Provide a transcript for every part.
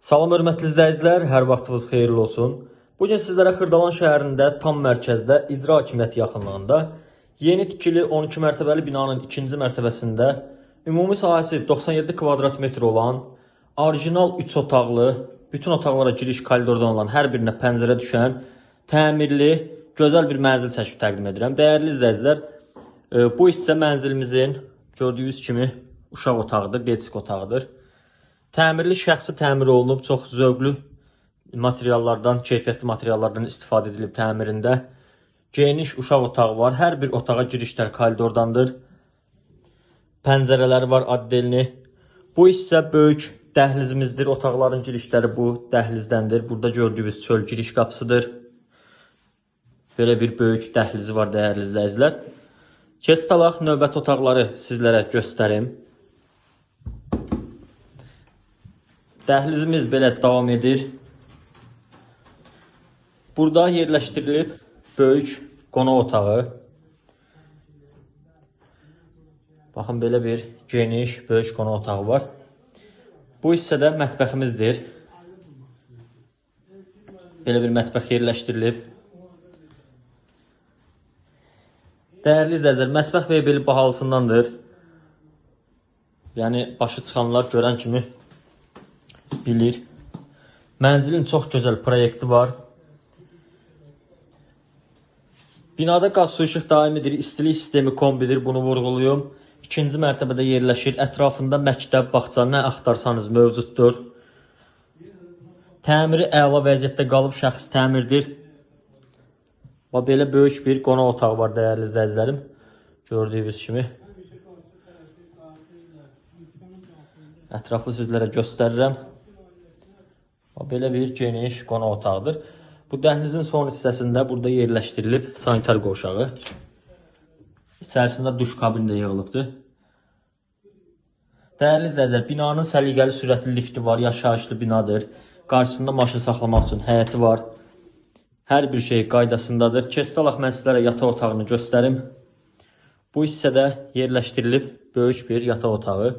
Salam hörmətli izləyicilər, hər vaxtınız xeyirli olsun. Bugün sizlərə Xırdalan şəhərində tam mərkəzdə icra hakimiyyəti yaxınlığında yeni tikili 12 mərtəbəli binanın ikinci mərtəbəsində ümumi sahəsi 97 kvadrat metr olan, orijinal 3 otaqlı, bütün otaqlara giriş koridordan olan hər birinə pəncərə düşən, təmirli, gözəl bir mənzil çəkib təqdim edirəm. Dəyərli izləyicilər, bu hissə mənzilimizin gördüyünüz kimi uşaq otağıdır, belçik otağıdır. Təmirli şəxsi təmir olunub, çox zövqlü materiallardan, keyfiyyətli materiallardan istifadə edilib təmirində. Geniş uşaq otağı var. Hər bir otağa girişlər koridordandır. Pəncərələri var addelini. Bu hissə böyük dəhlizimizdir. Otaqların girişləri bu dəhlizdəndir. Burada gördüyünüz çöl giriş qapısıdır. Belə bir böyük dəhlizi var dəyərli izləyicilər. Keçid alaq növbəti otaqları sizlərə göstərim. Dəhlizimiz belə davam edir. Burada yerləşdirilib böyük qonaq otağı. Baxın, belə bir geniş, böyük qonaq otağı var. Bu hissədə mətbəximizdir. Belə bir mətbəx yerləşdirilib. Dəyərli izləyicilər, mətbəx mebeli bahalısındandır. Yəni, başı çıxanlar görən kimi bilir. Mənzilin çox gözəl proyekti var. Binada qaz su işıq daimidir, istilik sistemi kombidir, bunu vurğuluyum. İkinci mərtəbədə yerləşir. Ətrafında məktəb, bağça, nə axtarsanız mövcuddur. Təmiri əla vəziyyətdə qalıb, şəxsi təmirdir. Və belə böyük bir qonaq otağı var dəyərli izləyicilərim. Gördüyünüz kimi. Ətraflı sizlərə göstərirəm. Belə bir geniş qonaq otağıdır. Bu dəhlizin son hissəsində burada yerləşdirilib sanitar qovşağı. İçərisində duş kabini də yığılıbdır. Dəyərli izləyicilər, binanın səliqəli sürətli lifti var, yaşayışlı binadır. Qarşısında maşın saxlamaq üçün həyəti var. Hər bir şey qaydasındadır. Keçid alaq mən sizlərə yataq otağını göstərim. Bu hissədə yerləşdirilib böyük bir yataq otağı.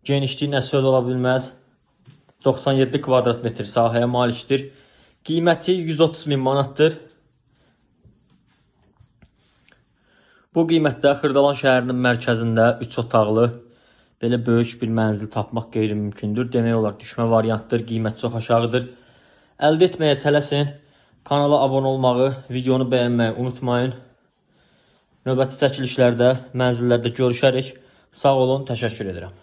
Genişliyinə söz ola bilməz. 97 kvadrat metr sahəyə malikdir. Qiyməti 130 min manatdır. Bu qiymətdə Xırdalan şəhərinin mərkəzində 3 otaqlı belə böyük bir mənzil tapmaq qeyri-mümkündür. Demək olar düşmə variantdır. Qiymət çox aşağıdır. Əldə etməyə tələsin. Kanala abunə olmağı, videonu bəyənməyi unutmayın. Növbəti çəkilişlərdə, mənzillərdə görüşərik. Sağ olun, təşəkkür edirəm.